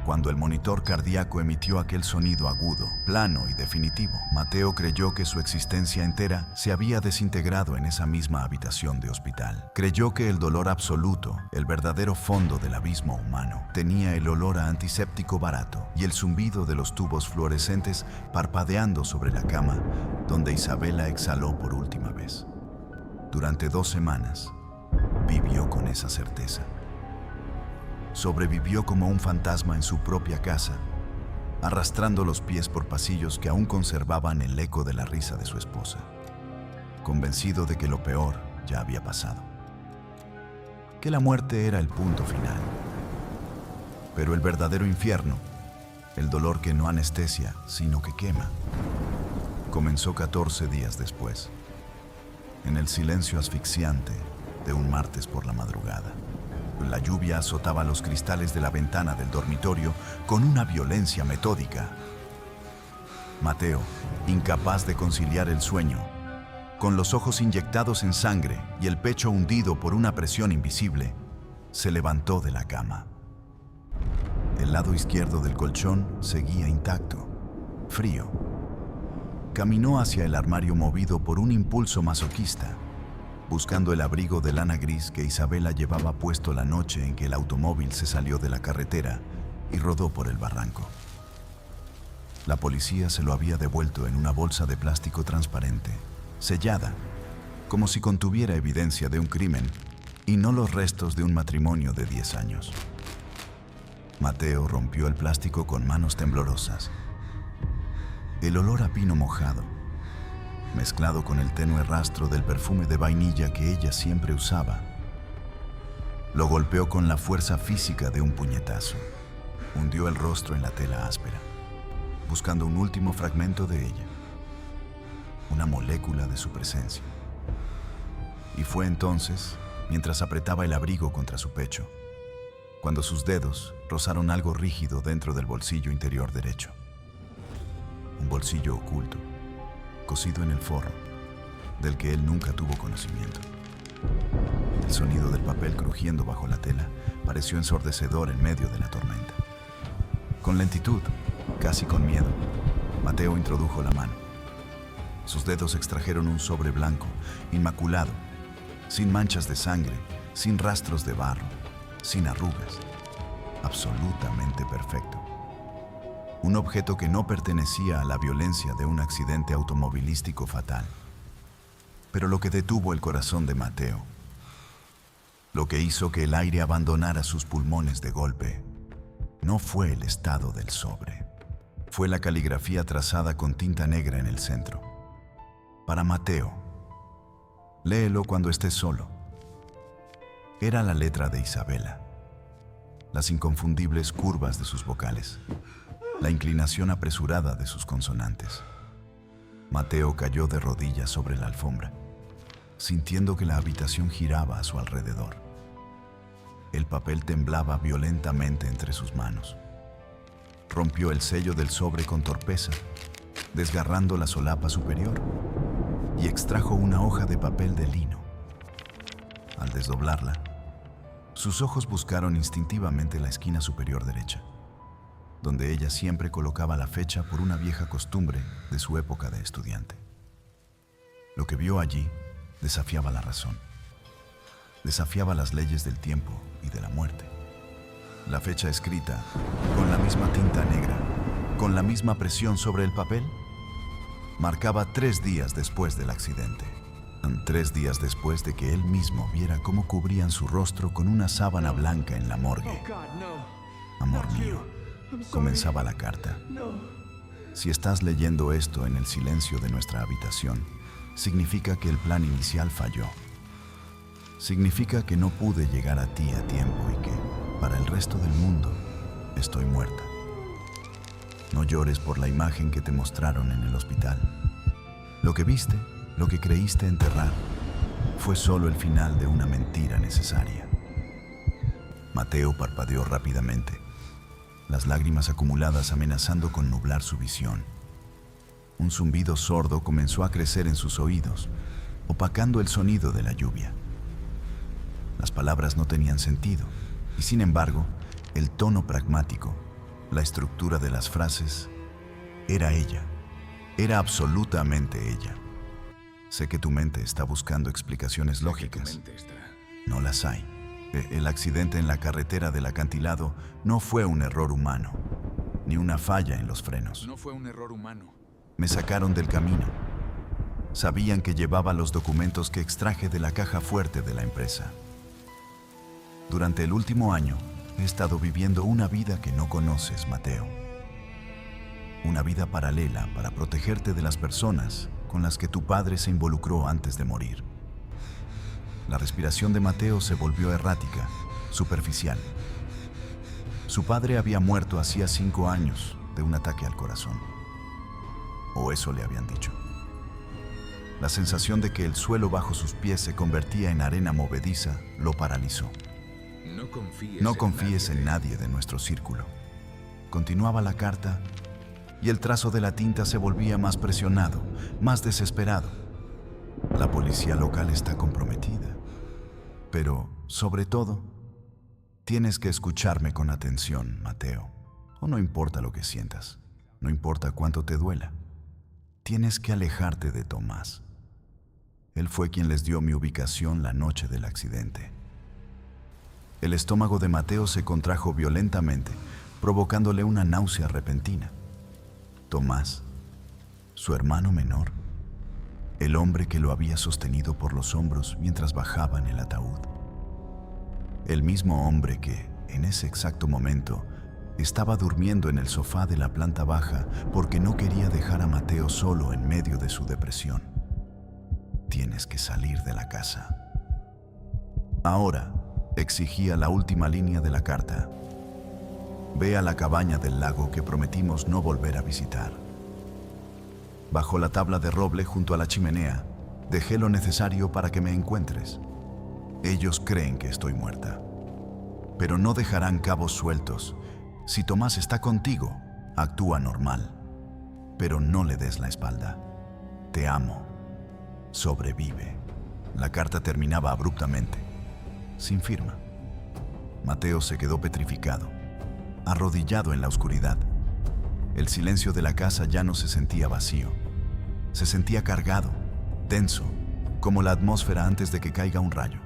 Cuando el monitor cardíaco emitió aquel sonido agudo, plano y definitivo, Mateo creyó que su existencia entera se había desintegrado en esa misma habitación de hospital. Creyó que el dolor absoluto, el verdadero fondo del abismo humano, tenía el olor a antiséptico barato y el zumbido de los tubos fluorescentes parpadeando sobre la cama donde Isabela exhaló por última vez. Durante 2 semanas, vivió con esa certeza. Sobrevivió como un fantasma en su propia casa, arrastrando los pies por pasillos que aún conservaban el eco de la risa de su esposa, convencido de que lo peor ya había pasado, que la muerte era el punto final. Pero el verdadero infierno, el dolor que no anestesia, sino que quema, comenzó 14 días después, en el silencio asfixiante de un martes por la madrugada. La lluvia azotaba los cristales de la ventana del dormitorio con una violencia metódica. Mateo, incapaz de conciliar el sueño, con los ojos inyectados en sangre y el pecho hundido por una presión invisible, se levantó de la cama. El lado izquierdo del colchón seguía intacto, frío. Caminó hacia el armario movido por un impulso masoquista, buscando el abrigo de lana gris que Isabela llevaba puesto la noche en que el automóvil se salió de la carretera y rodó por el barranco. La policía se lo había devuelto en una bolsa de plástico transparente, sellada, como si contuviera evidencia de un crimen y no los restos de un matrimonio de 10 años. Mateo rompió el plástico con manos temblorosas. El olor a pino mojado, mezclado con el tenue rastro del perfume de vainilla que ella siempre usaba, lo golpeó con la fuerza física de un puñetazo. Hundió el rostro en la tela áspera, buscando un último fragmento de ella, una molécula de su presencia. Y fue entonces, mientras apretaba el abrigo contra su pecho, cuando sus dedos rozaron algo rígido dentro del bolsillo interior derecho. Un bolsillo oculto, cosido en el forro, del que él nunca tuvo conocimiento. El sonido del papel crujiendo bajo la tela pareció ensordecedor en medio de la tormenta. Con lentitud, casi con miedo, Mateo introdujo la mano. Sus dedos extrajeron un sobre blanco, inmaculado, sin manchas de sangre, sin rastros de barro, sin arrugas, absolutamente perfecto. Un objeto que no pertenecía a la violencia de un accidente automovilístico fatal. Pero lo que detuvo el corazón de Mateo, lo que hizo que el aire abandonara sus pulmones de golpe, no fue el estado del sobre. Fue la caligrafía trazada con tinta negra en el centro. Para Mateo, léelo cuando estés solo. Era la letra de Isabela, las inconfundibles curvas de sus vocales, la inclinación apresurada de sus consonantes. Mateo cayó de rodillas sobre la alfombra, sintiendo que la habitación giraba a su alrededor. El papel temblaba violentamente entre sus manos. Rompió el sello del sobre con torpeza, desgarrando la solapa superior, y extrajo una hoja de papel de lino. Al desdoblarla, sus ojos buscaron instintivamente la esquina superior derecha, donde ella siempre colocaba la fecha por una vieja costumbre de su época de estudiante. Lo que vio allí desafiaba la razón, desafiaba las leyes del tiempo y de la muerte. La fecha escrita, con la misma tinta negra, con la misma presión sobre el papel, marcaba 3 días después del accidente. 3 días después de que él mismo viera cómo cubrían su rostro con una sábana blanca en la morgue. Amor mío, comenzaba la carta. Si estás leyendo esto en el silencio de nuestra habitación, significa que el plan inicial falló. Significa que no pude llegar a ti a tiempo y que, para el resto del mundo, estoy muerta. No llores por la imagen que te mostraron en el hospital. Lo que viste, lo que creíste enterrar, fue solo el final de una mentira necesaria. Mateo parpadeó rápidamente, las lágrimas acumuladas amenazando con nublar su visión. Un zumbido sordo comenzó a crecer en sus oídos, opacando el sonido de la lluvia. Las palabras no tenían sentido, y sin embargo, el tono pragmático, La estructura de las frases era ella. Era absolutamente ella. Sé que tu mente está buscando explicaciones lógicas. No las hay. El accidente en la carretera del acantilado no fue un error humano, ni una falla en los frenos. No fue un error humano. Me sacaron del camino. Sabían que llevaba los documentos que extraje de la caja fuerte de la empresa. Durante el último año, he estado viviendo una vida que no conoces, Mateo. Una vida paralela para protegerte de las personas con las que tu padre se involucró antes de morir. La respiración de Mateo se volvió errática, superficial. Su padre había muerto hacía 5 años de un ataque al corazón. O eso le habían dicho. La sensación de que el suelo bajo sus pies se convertía en arena movediza lo paralizó. No confíes en nadie de nuestro círculo. Continuaba la carta y el trazo de la tinta se volvía más presionado, más desesperado. La policía local está comprometida. Pero, sobre todo, tienes que escucharme con atención, Mateo. O no importa lo que sientas, no importa cuánto te duela. Tienes que alejarte de Tomás. Él fue quien les dio mi ubicación la noche del accidente. El estómago de Mateo se contrajo violentamente, provocándole una náusea repentina. Tomás, su hermano menor, el hombre que lo había sostenido por los hombros mientras bajaba en el ataúd. El mismo hombre que, en ese exacto momento, estaba durmiendo en el sofá de la planta baja porque no quería dejar a Mateo solo en medio de su depresión. Tienes que salir de la casa. Ahora, exigía la última línea de la carta. Ve a la cabaña del lago que prometimos no volver a visitar. Bajo la tabla de roble junto a la chimenea, dejé lo necesario para que me encuentres. Ellos creen que estoy muerta, pero no dejarán cabos sueltos. Si Tomás está contigo, actúa normal, pero no le des la espalda. Te amo. Sobrevive. La carta terminaba abruptamente, sin firma. Mateo se quedó petrificado, arrodillado en la oscuridad. El silencio de la casa ya no se sentía vacío. Se sentía cargado, tenso, como la atmósfera antes de que caiga un rayo.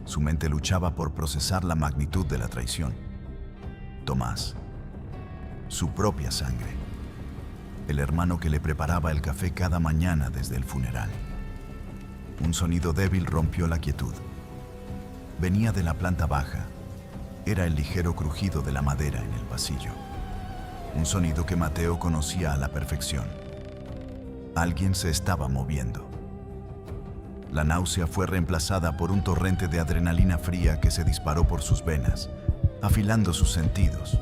Su mente luchaba por procesar la magnitud de la traición. Tomás, su propia sangre, el hermano que le preparaba el café cada mañana desde el funeral. Un sonido débil rompió la quietud. Venía de la planta baja. Era el ligero crujido de la madera en el pasillo. Un sonido que Mateo conocía a la perfección. Alguien se estaba moviendo. La náusea fue reemplazada por un torrente de adrenalina fría que se disparó por sus venas, afilando sus sentidos.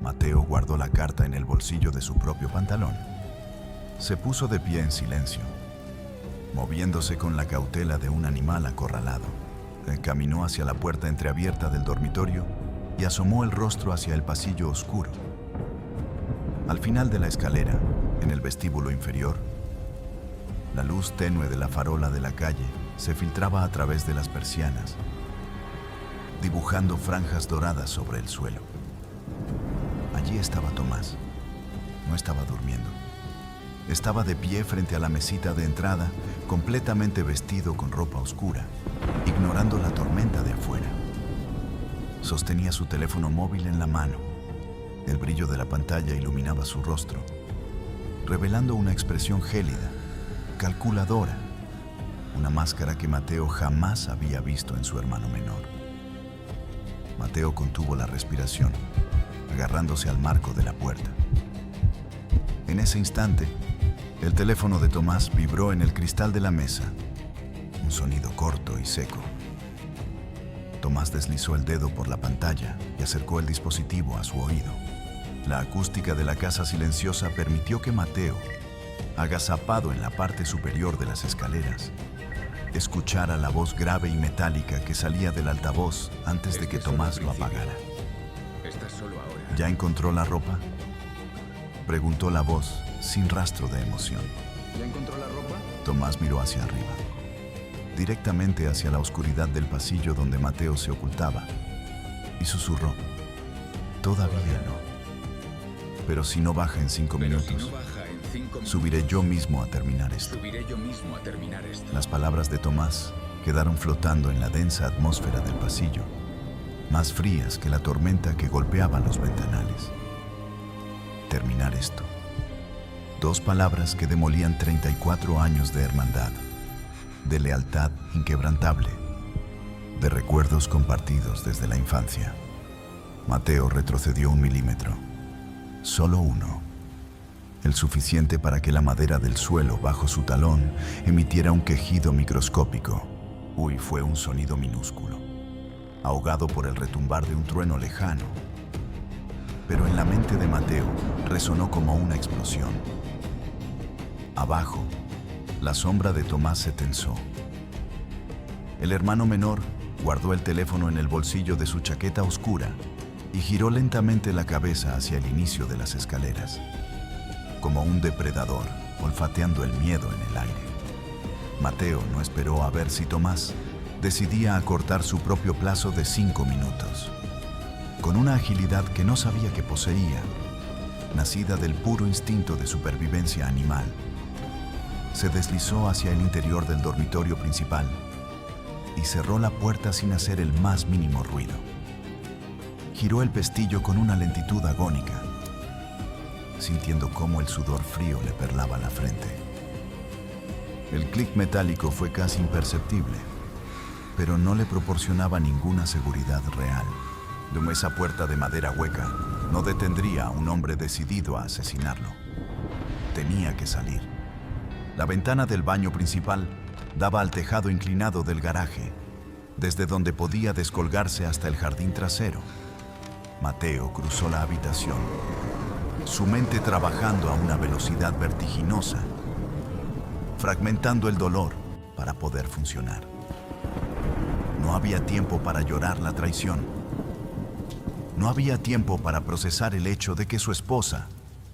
Mateo guardó la carta en el bolsillo de su propio pantalón. Se puso de pie en silencio, moviéndose con la cautela de un animal acorralado. Caminó hacia la puerta entreabierta del dormitorio y asomó el rostro hacia el pasillo oscuro. Al final de la escalera, en el vestíbulo inferior, la luz tenue de la farola de la calle se filtraba a través de las persianas, dibujando franjas doradas sobre el suelo. Allí estaba Tomás. No estaba durmiendo. Estaba de pie frente a la mesita de entrada, completamente vestido con ropa oscura, ignorando la tormenta de afuera. Sostenía su teléfono móvil en la mano. El brillo de la pantalla iluminaba su rostro, revelando una expresión gélida, calculadora, una máscara que Mateo jamás había visto en su hermano menor. Mateo contuvo la respiración, agarrándose al marco de la puerta. En ese instante, el teléfono de Tomás vibró en el cristal de la mesa, un sonido corto y seco. Tomás deslizó el dedo por la pantalla y acercó el dispositivo a su oído. La acústica de la casa silenciosa permitió que Mateo, agazapado en la parte superior de las escaleras, escuchara la voz grave y metálica que salía del altavoz antes de que Tomás lo apagara. ¿Estás solo ahora? ¿Ya encontró la ropa?, preguntó la voz sin rastro de emoción. ¿Ya encontró la ropa? Tomás miró hacia arriba, directamente hacia la oscuridad del pasillo donde Mateo se ocultaba, y susurró: Todavía no. Pero si no baja en 5 minutos, subiré yo mismo a terminar esto. Las palabras de Tomás quedaron flotando en la densa atmósfera del pasillo, más frías que la tormenta que golpeaba los ventanales. Terminar esto. 2 palabras que demolían 34 años de hermandad, de lealtad inquebrantable, de recuerdos compartidos desde la infancia. Mateo retrocedió 1 milímetro, solo 1, el suficiente para que la madera del suelo bajo su talón emitiera un quejido microscópico. Uy, fue un sonido minúsculo, ahogado por el retumbar de un trueno lejano. Pero en la mente de Mateo resonó como una explosión. Abajo, la sombra de Tomás se tensó. El hermano menor guardó el teléfono en el bolsillo de su chaqueta oscura y giró lentamente la cabeza hacia el inicio de las escaleras, como un depredador olfateando el miedo en el aire. Mateo no esperó a ver si Tomás decidía acortar su propio plazo de 5 minutos. Con una agilidad que no sabía que poseía, nacida del puro instinto de supervivencia animal, se deslizó hacia el interior del dormitorio principal y cerró la puerta sin hacer el más mínimo ruido. Giró el pestillo con una lentitud agónica, sintiendo cómo el sudor frío le perlaba la frente. El clic metálico fue casi imperceptible, pero no le proporcionaba ninguna seguridad real. Esa puerta de madera hueca no detendría a un hombre decidido a asesinarlo. Tenía que salir. La ventana del baño principal daba al tejado inclinado del garaje, desde donde podía descolgarse hasta el jardín trasero. Mateo cruzó la habitación, su mente trabajando a una velocidad vertiginosa, fragmentando el dolor para poder funcionar. No había tiempo para llorar la traición. No había tiempo para procesar el hecho de que su esposa,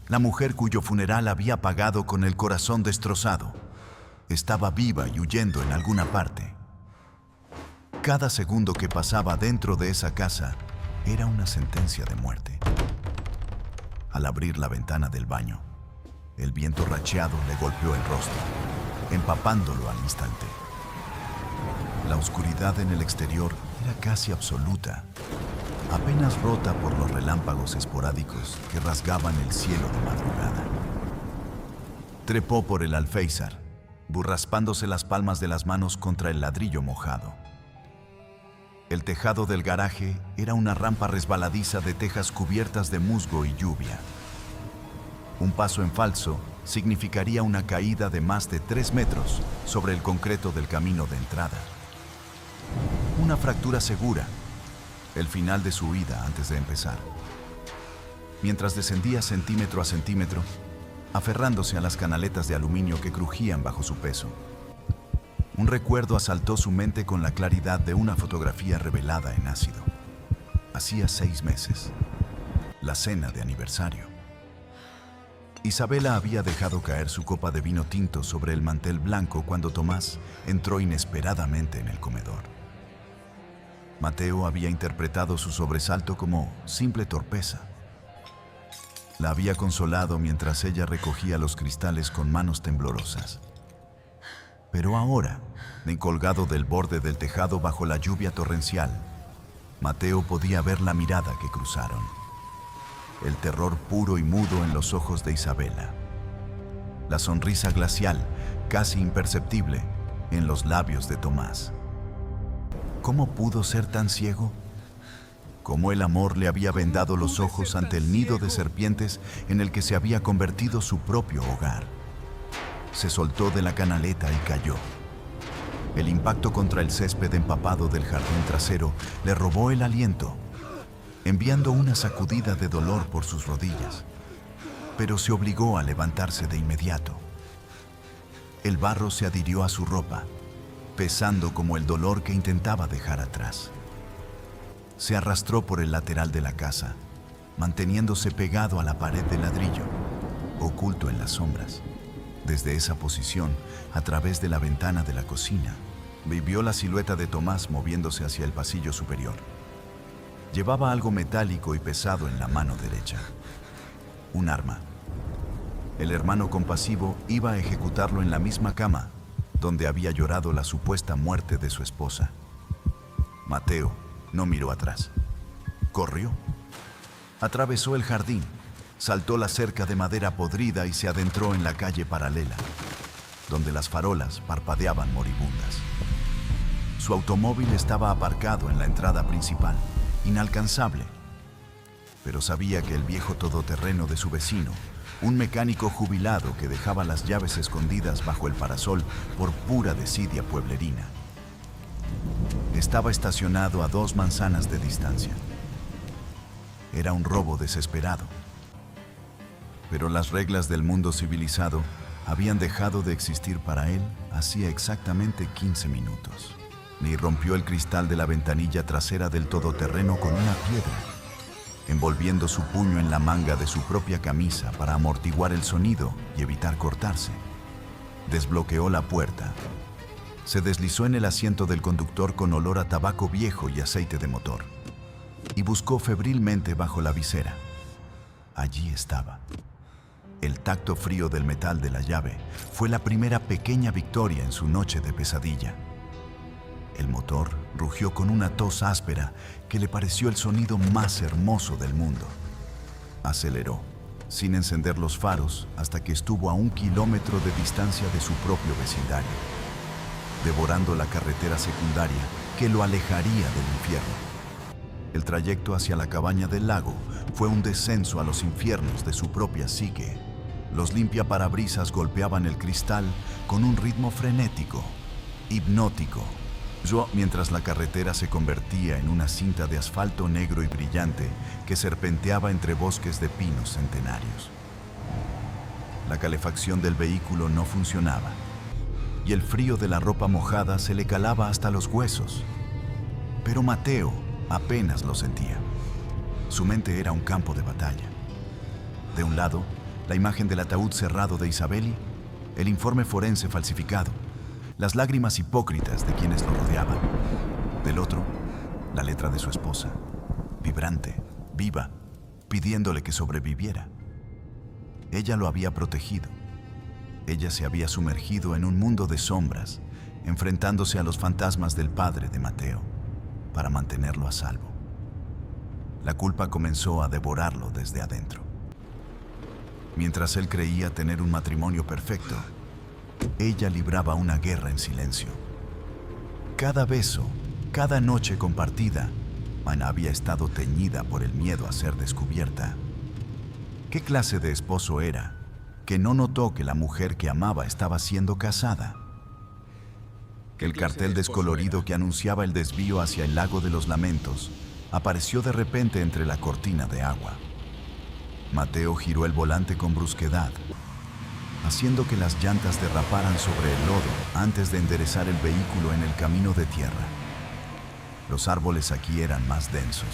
la mujer cuyo funeral había pagado con el corazón destrozado, estaba viva y huyendo en alguna parte. Cada segundo que pasaba dentro de esa casa era una sentencia de muerte. Al abrir la ventana del baño, el viento racheado le golpeó el rostro, empapándolo al instante. La oscuridad en el exterior era casi absoluta, apenas rota por los relámpagos esporádicos que rasgaban el cielo de madrugada. Trepó por el alféizar, burraspándose las palmas de las manos contra el ladrillo mojado. El tejado del garaje era una rampa resbaladiza de tejas cubiertas de musgo y lluvia. Un paso en falso significaría una caída de más de 3 metros sobre el concreto del camino de entrada. Una fractura segura, el final de su huida antes de empezar. Mientras descendía centímetro a centímetro, aferrándose a las canaletas de aluminio que crujían bajo su peso, un recuerdo asaltó su mente con la claridad de una fotografía revelada en ácido. Hacía 6 meses, la cena de aniversario. Isabela había dejado caer su copa de vino tinto sobre el mantel blanco cuando Tomás entró inesperadamente en el comedor. Mateo había interpretado su sobresalto como simple torpeza. La había consolado mientras ella recogía los cristales con manos temblorosas. Pero ahora, colgado del borde del tejado bajo la lluvia torrencial, Mateo podía ver la mirada que cruzaron. El terror puro y mudo en los ojos de Isabela. La sonrisa glacial, casi imperceptible, en los labios de Tomás. ¿Cómo pudo ser tan ciego? ¿Cómo el amor le había vendado los ojos ante el nido de serpientes en el que se había convertido su propio hogar? Se soltó de la canaleta y cayó. El impacto contra el césped empapado del jardín trasero le robó el aliento, enviando una sacudida de dolor por sus rodillas, pero se obligó a levantarse de inmediato. El barro se adhirió a su ropa, pesando como el dolor que intentaba dejar atrás. Se arrastró por el lateral de la casa, manteniéndose pegado a la pared de ladrillo, oculto en las sombras. Desde esa posición, a través de la ventana de la cocina, vio la silueta de Tomás moviéndose hacia el pasillo superior. Llevaba algo metálico y pesado en la mano derecha. Un arma. El hermano compasivo iba a ejecutarlo en la misma cama donde había llorado la supuesta muerte de su esposa. Mateo no miró atrás. Corrió. Atravesó el jardín, saltó la cerca de madera podrida y se adentró en la calle paralela, donde las farolas parpadeaban moribundas. Su automóvil estaba aparcado en la entrada principal, inalcanzable, pero sabía que el viejo todoterreno de su vecino, un mecánico jubilado que dejaba las llaves escondidas bajo el parasol por pura desidia pueblerina, estaba estacionado a 2 manzanas de distancia. Era un robo desesperado. Pero las reglas del mundo civilizado habían dejado de existir para él hacía exactamente 15 minutos. Ni rompió el cristal de la ventanilla trasera del todoterreno con una piedra, envolviendo su puño en la manga de su propia camisa para amortiguar el sonido y evitar cortarse. Desbloqueó la puerta. Se deslizó en el asiento del conductor con olor a tabaco viejo y aceite de motor, y buscó febrilmente bajo la visera. Allí estaba. El tacto frío del metal de la llave fue la primera pequeña victoria en su noche de pesadilla. El motor rugió con una tos áspera que le pareció el sonido más hermoso del mundo. Aceleró, sin encender los faros, hasta que estuvo a 1 kilómetro de distancia de su propio vecindario, devorando la carretera secundaria que lo alejaría del infierno. El trayecto hacia la cabaña del lago fue un descenso a los infiernos de su propia psique. Los limpiaparabrisas golpeaban el cristal con un ritmo frenético, hipnótico, mientras la carretera se convertía en una cinta de asfalto negro y brillante que serpenteaba entre bosques de pinos centenarios. La calefacción del vehículo no funcionaba, y el frío de la ropa mojada se le calaba hasta los huesos. Pero Mateo apenas lo sentía. Su mente era un campo de batalla. De un lado, la imagen del ataúd cerrado de Isabeli, el informe forense falsificado, las lágrimas hipócritas de quienes lo rodeaban. Del otro, la letra de su esposa, vibrante, viva, pidiéndole que sobreviviera. Ella lo había protegido. Ella se había sumergido en un mundo de sombras, enfrentándose a los fantasmas del padre de Mateo, para mantenerlo a salvo. La culpa comenzó a devorarlo desde adentro. Mientras él creía tener un matrimonio perfecto, ella libraba una guerra en silencio. Cada beso, cada noche compartida, Ana había estado teñida por el miedo a ser descubierta. ¿Qué clase de esposo era que no notó que la mujer que amaba estaba siendo casada? El cartel descolorido que anunciaba el desvío hacia el lago de los lamentos apareció de repente entre la cortina de agua. Mateo giró el volante con brusquedad, haciendo que las llantas derraparan sobre el lodo antes de enderezar el vehículo en el camino de tierra. Los árboles aquí eran más densos.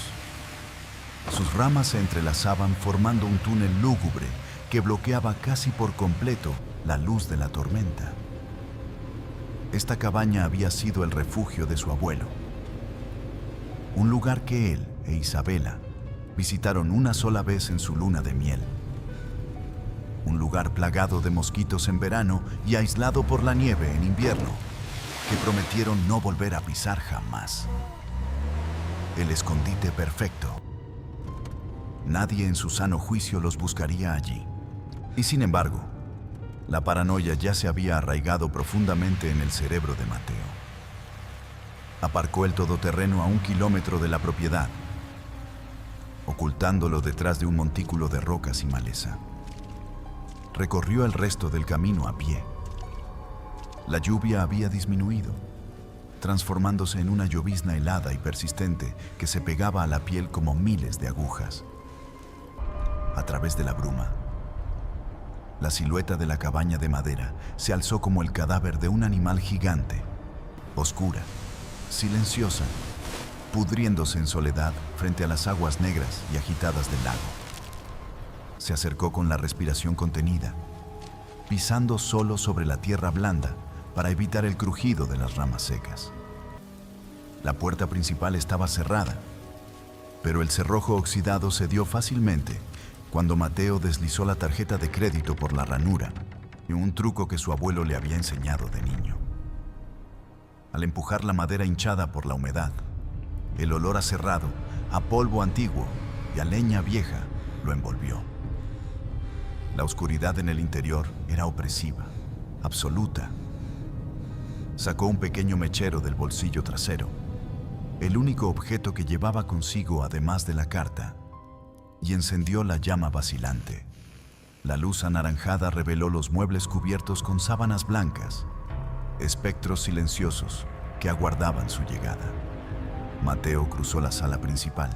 Sus ramas se entrelazaban formando un túnel lúgubre que bloqueaba casi por completo la luz de la tormenta. Esta cabaña había sido el refugio de su abuelo, un lugar que él e Isabela visitaron una sola vez en su luna de miel. Un lugar plagado de mosquitos en verano y aislado por la nieve en invierno, que prometieron no volver a pisar jamás. El escondite perfecto. Nadie en su sano juicio los buscaría allí. Y sin embargo, la paranoia ya se había arraigado profundamente en el cerebro de Mateo. Aparcó el todoterreno a 1 kilómetro de la propiedad, ocultándolo detrás de un montículo de rocas y maleza. Recorrió el resto del camino a pie. La lluvia había disminuido, transformándose en una llovizna helada y persistente que se pegaba a la piel como miles de agujas. A través de la bruma, la silueta de la cabaña de madera se alzó como el cadáver de un animal gigante, oscura, silenciosa, pudriéndose en soledad frente a las aguas negras y agitadas del lago. Se acercó con la respiración contenida, pisando solo sobre la tierra blanda para evitar el crujido de las ramas secas. La puerta principal estaba cerrada, Pero el cerrojo oxidado cedió fácilmente cuando Mateo deslizó la tarjeta de crédito por la ranura, y un truco que su abuelo le había enseñado de niño. Al empujar la madera hinchada por la humedad, el olor a cerrado, a polvo antiguo y a leña vieja lo envolvió. La oscuridad en el interior era opresiva, absoluta. Sacó un pequeño mechero del bolsillo trasero, el único objeto que llevaba consigo además de la carta, y encendió la llama vacilante. La luz anaranjada reveló los muebles cubiertos con sábanas blancas, espectros silenciosos que aguardaban su llegada. Mateo cruzó la sala principal,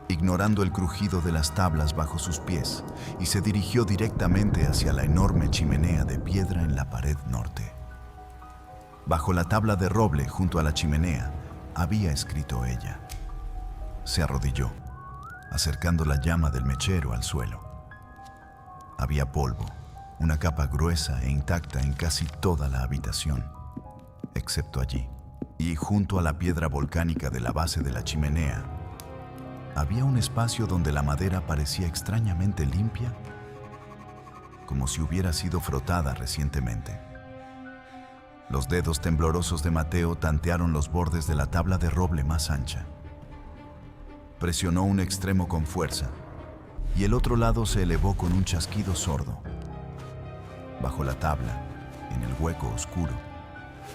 ignorando el crujido de las tablas bajo sus pies, y se dirigió directamente hacia la enorme chimenea de piedra en la pared norte. Bajo la tabla de roble junto a la chimenea había escrito ella. Se arrodilló, acercando la llama del mechero al suelo. Había polvo, una capa gruesa e intacta en casi toda la habitación, excepto allí. Y junto a la piedra volcánica de la base de la chimenea, había un espacio donde la madera parecía extrañamente limpia, como si hubiera sido frotada recientemente. Los dedos temblorosos de Mateo tantearon los bordes de la tabla de roble más ancha. Presionó un extremo con fuerza, y el otro lado se elevó con un chasquido sordo. Bajo la tabla, en el hueco oscuro,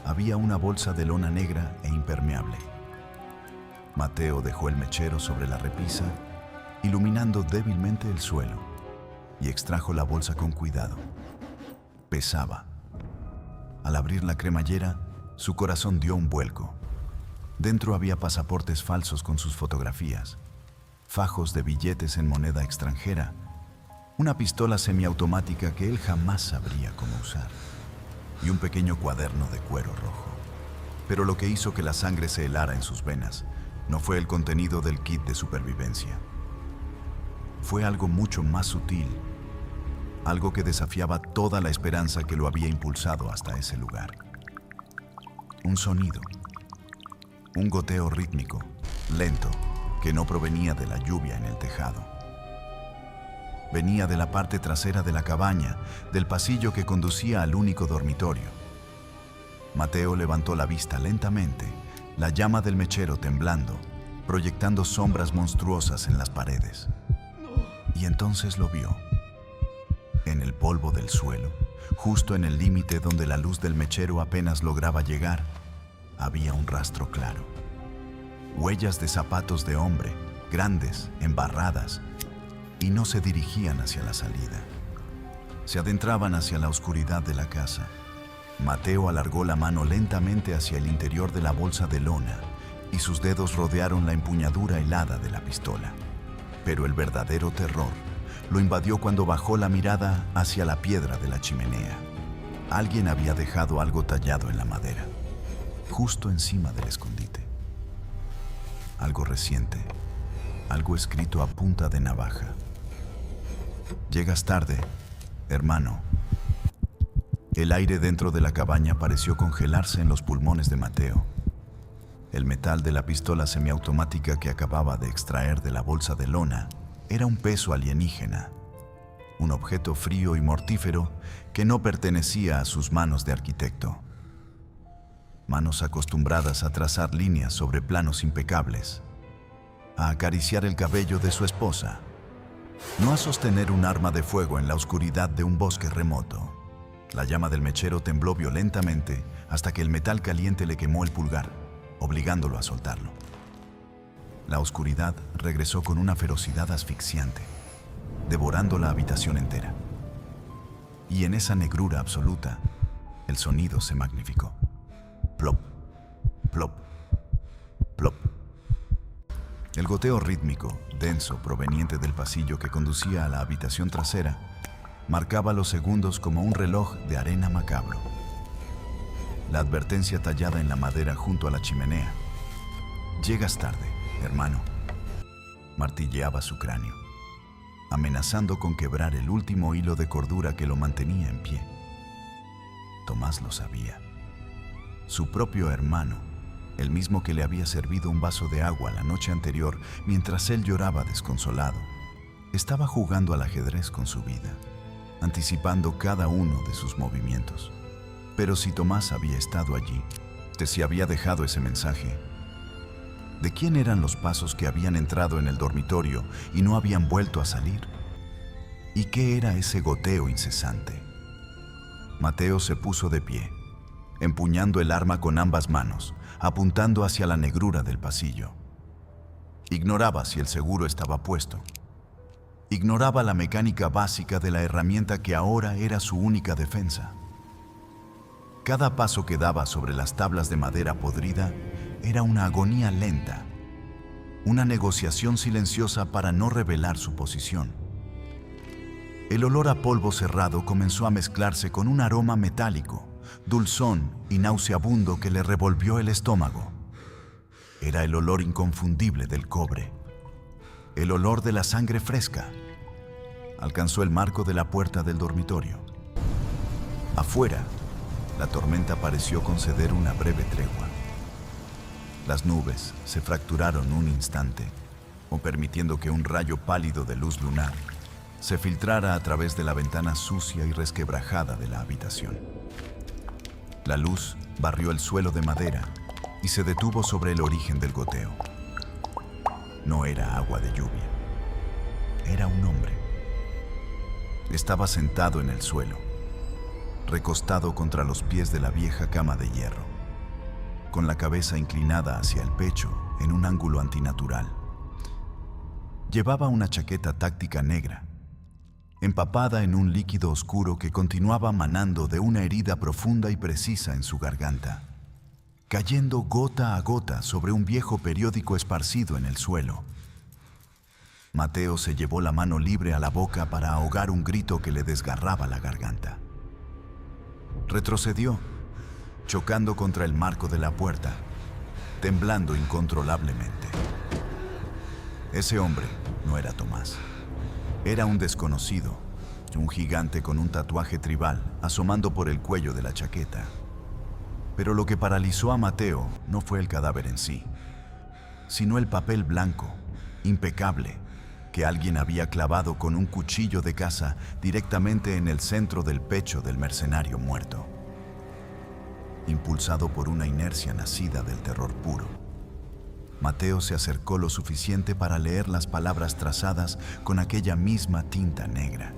había una bolsa de lona negra e impermeable. Mateo dejó el mechero sobre la repisa, iluminando débilmente el suelo, y extrajo la bolsa con cuidado. Pesaba. Al abrir la cremallera, su corazón dio un vuelco. Dentro había pasaportes falsos con sus fotografías, fajos de billetes en moneda extranjera, una pistola semiautomática que él jamás sabría cómo usar, y un pequeño cuaderno de cuero rojo. Pero lo que hizo que la sangre se helara en sus venas no fue el contenido del kit de supervivencia. Fue algo mucho más sutil, algo que desafiaba toda la esperanza que lo había impulsado hasta ese lugar. Un sonido, un goteo rítmico, lento, que no provenía de la lluvia en el tejado. Venía de la parte trasera de la cabaña, del pasillo que conducía al único dormitorio. Mateo levantó la vista lentamente, la llama del mechero temblando, proyectando sombras monstruosas en las paredes. Y entonces lo vio. En el polvo del suelo, justo en el límite donde la luz del mechero apenas lograba llegar, había un rastro claro. Huellas de zapatos de hombre, grandes, embarradas, y no se dirigían hacia la salida. Se adentraban hacia la oscuridad de la casa. Mateo alargó la mano lentamente hacia el interior de la bolsa de lona, y sus dedos rodearon la empuñadura helada de la pistola. Pero el verdadero terror lo invadió cuando bajó la mirada hacia la piedra de la chimenea. Alguien había dejado algo tallado en la madera, justo encima del escondite. Algo reciente, algo escrito a punta de navaja. Llegas tarde, hermano. El aire dentro de la cabaña pareció congelarse en los pulmones de Mateo. El metal de la pistola semiautomática que acababa de extraer de la bolsa de lona era un peso alienígena, un objeto frío y mortífero que no pertenecía a sus manos de arquitecto. Manos acostumbradas a trazar líneas sobre planos impecables, a acariciar el cabello de su esposa, no a sostener un arma de fuego en la oscuridad de un bosque remoto. La llama del mechero tembló violentamente hasta que el metal caliente le quemó el pulgar, obligándolo a soltarlo. La oscuridad regresó con una ferocidad asfixiante, devorando la habitación entera. Y en esa negrura absoluta, el sonido se magnificó. Plop, plop, plop. El goteo rítmico, denso, proveniente del pasillo que conducía a la habitación trasera, marcaba los segundos como un reloj de arena macabro. La advertencia tallada en la madera junto a la chimenea. Llegas tarde, hermano. Martilleaba su cráneo, amenazando con quebrar el último hilo de cordura que lo mantenía en pie. Tomás lo sabía. Su propio hermano, el mismo que le había servido un vaso de agua la noche anterior mientras él lloraba desconsolado, estaba jugando al ajedrez con su vida, anticipando cada uno de sus movimientos. Pero si Tomás había estado allí, si había dejado ese mensaje, ¿de quién eran los pasos que habían entrado en el dormitorio y no habían vuelto a salir? ¿Y qué era ese goteo incesante? Mateo se puso de pie, empuñando el arma con ambas manos, apuntando hacia la negrura del pasillo. Ignoraba si el seguro estaba puesto. Ignoraba la mecánica básica de la herramienta que ahora era su única defensa. Cada paso que daba sobre las tablas de madera podrida era una agonía lenta, una negociación silenciosa para no revelar su posición. El olor a polvo cerrado comenzó a mezclarse con un aroma metálico, dulzón y nauseabundo que le revolvió el estómago. Era el olor inconfundible del cobre, el olor de la sangre fresca. Alcanzó el marco de la puerta del dormitorio. Afuera, la tormenta pareció conceder una breve tregua. Las nubes se fracturaron un instante, o permitiendo que un rayo pálido de luz lunar se filtrara a través de la ventana sucia y resquebrajada de la habitación. La luz barrió el suelo de madera y se detuvo sobre el origen del goteo. No era agua de lluvia, era un hombre. Estaba sentado en el suelo, recostado contra los pies de la vieja cama de hierro, con la cabeza inclinada hacia el pecho en un ángulo antinatural. Llevaba una chaqueta táctica negra, empapada en un líquido oscuro que continuaba manando de una herida profunda y precisa en su garganta, cayendo gota a gota sobre un viejo periódico esparcido en el suelo. Mateo se llevó la mano libre a la boca para ahogar un grito que le desgarraba la garganta. Retrocedió, chocando contra el marco de la puerta, temblando incontrolablemente. Ese hombre no era Tomás. Era un desconocido, un gigante con un tatuaje tribal asomando por el cuello de la chaqueta. Pero lo que paralizó a Mateo no fue el cadáver en sí, sino el papel blanco, impecable, que alguien había clavado con un cuchillo de caza directamente en el centro del pecho del mercenario muerto. Impulsado por una inercia nacida del terror puro, Mateo se acercó lo suficiente para leer las palabras trazadas con aquella misma tinta negra,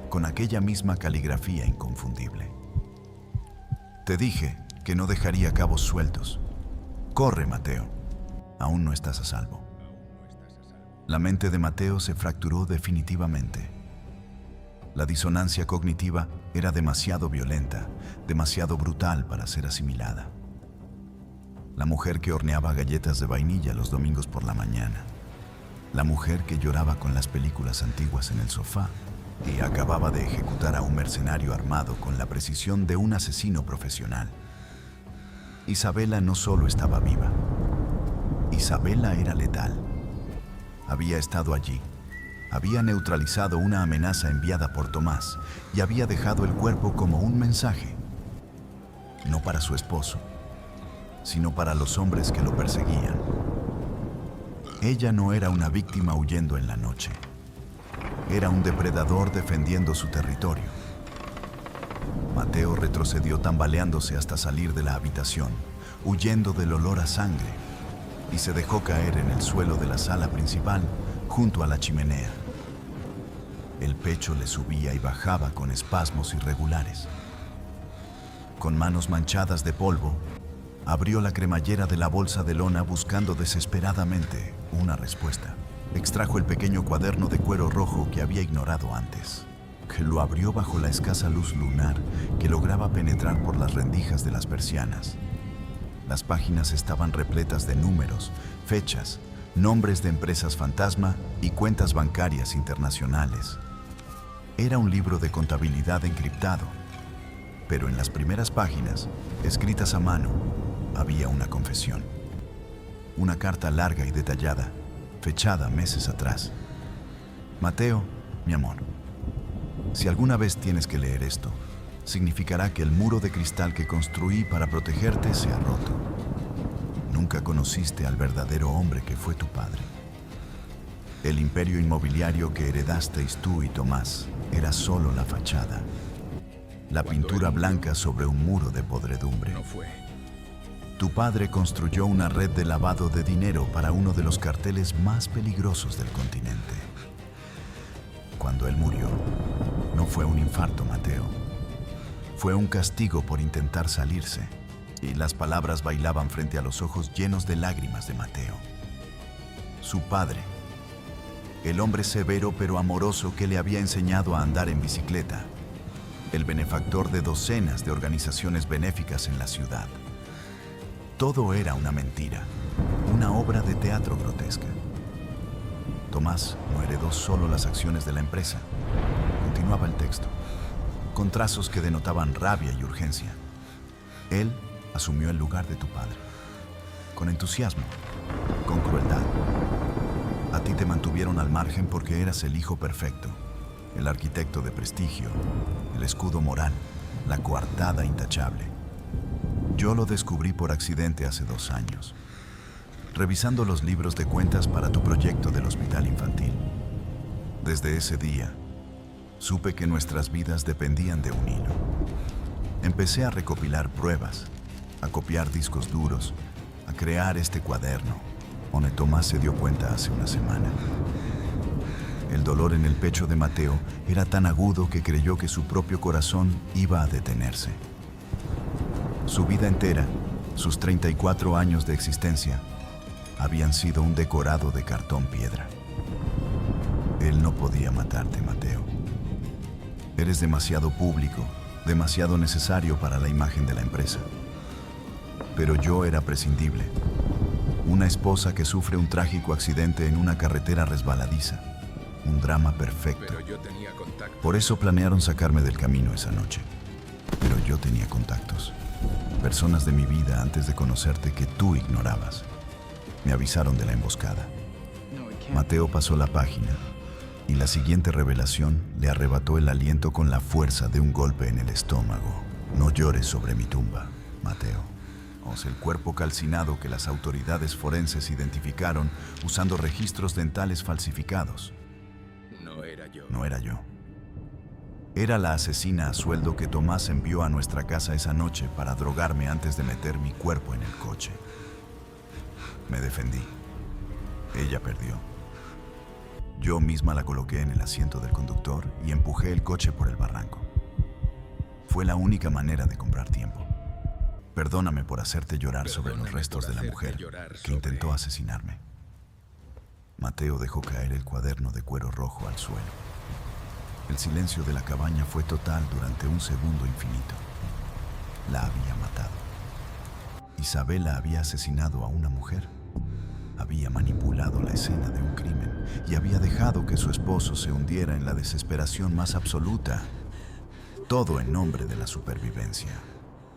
con aquella misma caligrafía inconfundible. Te dije que no dejaría cabos sueltos. Corre, Mateo. Aún no estás a salvo. La mente de Mateo se fracturó definitivamente. La disonancia cognitiva era demasiado violenta, demasiado brutal para ser asimilada. La mujer que horneaba galletas de vainilla los domingos por la mañana. La mujer que lloraba con las películas antiguas en el sofá y acababa de ejecutar a un mercenario armado con la precisión de un asesino profesional. Isabela no solo estaba viva. Isabela era letal. Había estado allí. Había neutralizado una amenaza enviada por Tomás y había dejado el cuerpo como un mensaje. No para su esposo, sino para los hombres que lo perseguían. Ella no era una víctima huyendo en la noche. Era un depredador defendiendo su territorio. Mateo retrocedió tambaleándose hasta salir de la habitación, huyendo del olor a sangre, y se dejó caer en el suelo de la sala principal, junto a la chimenea. El pecho le subía y bajaba con espasmos irregulares. Con manos manchadas de polvo, abrió la cremallera de la bolsa de lona buscando desesperadamente una respuesta. Extrajo el pequeño cuaderno de cuero rojo que había ignorado antes, que lo abrió bajo la escasa luz lunar que lograba penetrar por las rendijas de las persianas. Las páginas estaban repletas de números, fechas, nombres de empresas fantasma y cuentas bancarias internacionales. Era un libro de contabilidad encriptado, pero en las primeras páginas, escritas a mano, había una confesión. Una carta larga y detallada, fechada meses atrás. Mateo, mi amor, si alguna vez tienes que leer esto, significará que el muro de cristal que construí para protegerte se ha roto. nunca conociste al verdadero hombre que fue tu padre. El imperio inmobiliario que heredasteis tú y Tomás era solo la fachada, la pintura blanca sobre un muro de podredumbre. No fue. Tu padre construyó una red de lavado de dinero para uno de los carteles más peligrosos del continente. Cuando él murió, no fue un infarto, Mateo. Fue un castigo por intentar salirse, y las palabras bailaban frente a los ojos llenos de lágrimas de Mateo. Su padre, el hombre severo pero amoroso que le había enseñado a andar en bicicleta, el benefactor de docenas de organizaciones benéficas en la ciudad. Todo era una mentira, una obra de teatro grotesca. Tomás no heredó solo las acciones de la empresa, continuaba el texto, con trazos que denotaban rabia y urgencia. Él asumió el lugar de tu padre, con entusiasmo, con crueldad. A ti te mantuvieron al margen porque eras el hijo perfecto, el arquitecto de prestigio, el escudo moral, la coartada intachable. Yo lo descubrí por accidente hace 2 años, revisando los libros de cuentas para tu proyecto del hospital infantil. Desde ese día, supe que nuestras vidas dependían de un hilo. Empecé a recopilar pruebas, a copiar discos duros, a crear este cuaderno, donde Tomás se dio cuenta hace una semana. El dolor en el pecho de Mateo era tan agudo que creyó que su propio corazón iba a detenerse. Su vida entera, sus 34 años de existencia, habían sido un decorado de cartón piedra. Él no podía matarte, Mateo. Eres demasiado público, demasiado necesario para la imagen de la empresa. Pero yo era prescindible. Una esposa que sufre un trágico accidente en una carretera resbaladiza. Un drama perfecto. Pero yo tenía contacto. Por eso planearon sacarme del camino esa noche. Pero yo tenía contactos. Personas de mi vida antes de conocerte que tú ignorabas. Me avisaron de la emboscada. Mateo pasó la página y la siguiente revelación le arrebató el aliento con la fuerza de un golpe en el estómago. No llores sobre mi tumba, Mateo. El cuerpo calcinado que las autoridades forenses identificaron usando registros dentales falsificados. No era yo. No era yo. Era la asesina a sueldo que Tomás envió a nuestra casa esa noche para drogarme antes de meter mi cuerpo en el coche. Me defendí. Ella perdió. Yo misma la coloqué en el asiento del conductor y empujé el coche por el barranco. Fue la única manera de comprar tiempo. Perdóname por hacerte llorar sobre los restos de la mujer que intentó asesinarme. Mateo dejó caer el cuaderno de cuero rojo al suelo. El silencio de la cabaña fue total durante un segundo infinito. La había matado. Isabela había asesinado a una mujer. Había manipulado la escena de un crimen y había dejado que su esposo se hundiera en la desesperación más absoluta. Todo en nombre de la supervivencia.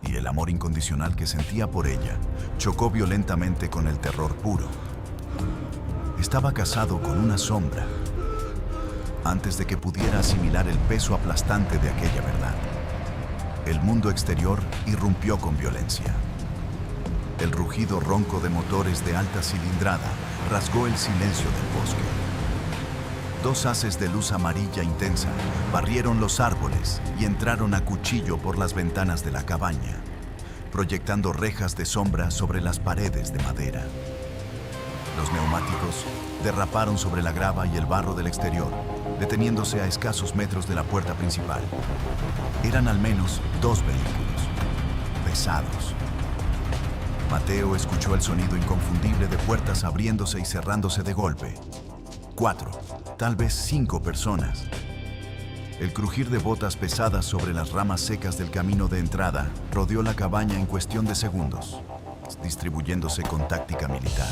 Y el amor incondicional que sentía por ella chocó violentamente con el terror puro. Estaba casado con una sombra antes de que pudiera asimilar el peso aplastante de aquella verdad. El mundo exterior irrumpió con violencia. El rugido ronco de motores de alta cilindrada rasgó el silencio del bosque. 2 haces de luz amarilla intensa barrieron los árboles y entraron a cuchillo por las ventanas de la cabaña, proyectando rejas de sombra sobre las paredes de madera. Los neumáticos derraparon sobre la grava y el barro del exterior, deteniéndose a escasos metros de la puerta principal. Eran al menos 2 vehículos, pesados. Mateo escuchó el sonido inconfundible de puertas abriéndose y cerrándose de golpe. 4, tal vez 5 personas. El crujir de botas pesadas sobre las ramas secas del camino de entrada rodeó la cabaña en cuestión de segundos, distribuyéndose con táctica militar.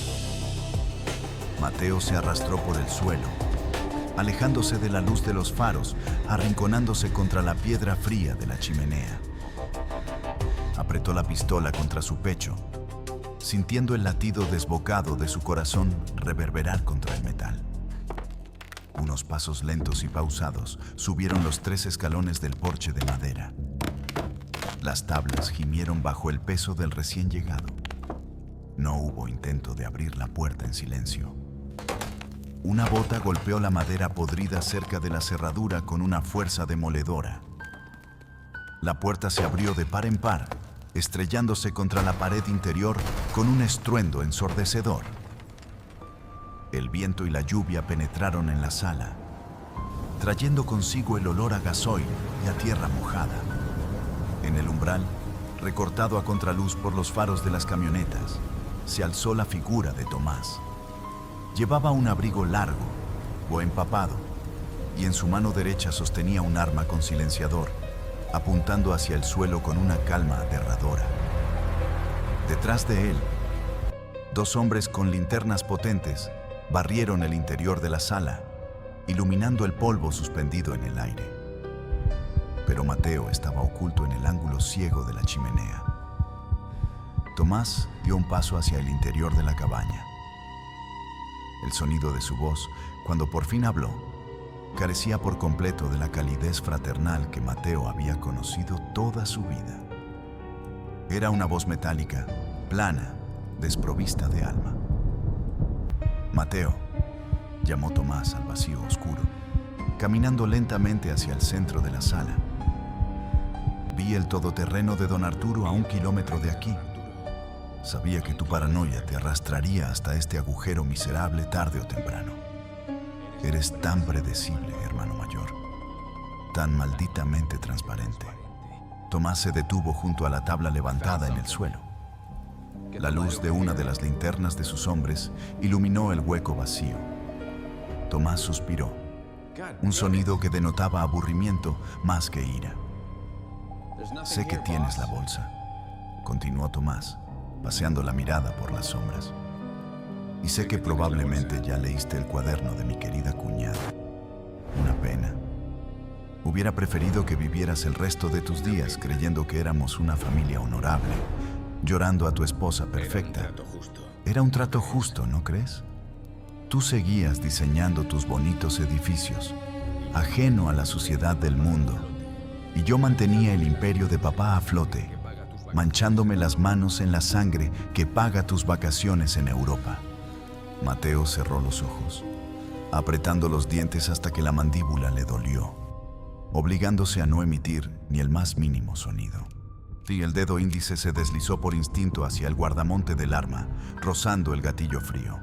Mateo se arrastró por el suelo, alejándose de la luz de los faros, arrinconándose contra la piedra fría de la chimenea. Apretó la pistola contra su pecho, sintiendo el latido desbocado de su corazón reverberar contra el metal. Unos pasos lentos y pausados subieron los 3 escalones del porche de madera. Las tablas gimieron bajo el peso del recién llegado. No hubo intento de abrir la puerta en silencio. Una bota golpeó la madera podrida cerca de la cerradura con una fuerza demoledora. La puerta se abrió de par en par, estrellándose contra la pared interior con un estruendo ensordecedor. El viento y la lluvia penetraron en la sala, trayendo consigo el olor a gasoil y a tierra mojada. En el umbral, recortado a contraluz por los faros de las camionetas, se alzó la figura de Tomás. Llevaba un abrigo largo o empapado y en su mano derecha sostenía un arma con silenciador, apuntando hacia el suelo con una calma aterradora. Detrás de él, dos hombres con linternas potentes barrieron el interior de la sala, iluminando el polvo suspendido en el aire. Pero Mateo estaba oculto en el ángulo ciego de la chimenea. Tomás dio un paso hacia el interior de la cabaña. El sonido de su voz, cuando por fin habló, carecía por completo de la calidez fraternal que Mateo había conocido toda su vida. Era una voz metálica, plana, desprovista de alma. Mateo, llamó Tomás al vacío oscuro, caminando lentamente hacia el centro de la sala. Vi el todoterreno de don Arturo a 1 kilómetro de aquí. Sabía que tu paranoia te arrastraría hasta este agujero miserable tarde o temprano. Eres tan predecible, hermano mayor, tan malditamente transparente. Tomás se detuvo junto a la tabla levantada en el suelo. La luz de una de las linternas de sus hombres iluminó el hueco vacío. Tomás suspiró, un sonido que denotaba aburrimiento más que ira. Sé que tienes la bolsa, continuó Tomás, paseando la mirada por las sombras. Y sé que probablemente ya leíste el cuaderno de mi querida cuñada. Una pena. Hubiera preferido que vivieras el resto de tus días creyendo que éramos una familia honorable, llorando a tu esposa perfecta. Era un trato justo, ¿no crees? Tú seguías diseñando tus bonitos edificios, ajeno a la suciedad del mundo, y yo mantenía el imperio de papá a flote, manchándome las manos en la sangre que paga tus vacaciones en Europa. Mateo cerró los ojos, apretando los dientes hasta que la mandíbula le dolió, obligándose a no emitir ni el más mínimo sonido. Y el dedo índice se deslizó por instinto hacia el guardamonte del arma, rozando el gatillo frío.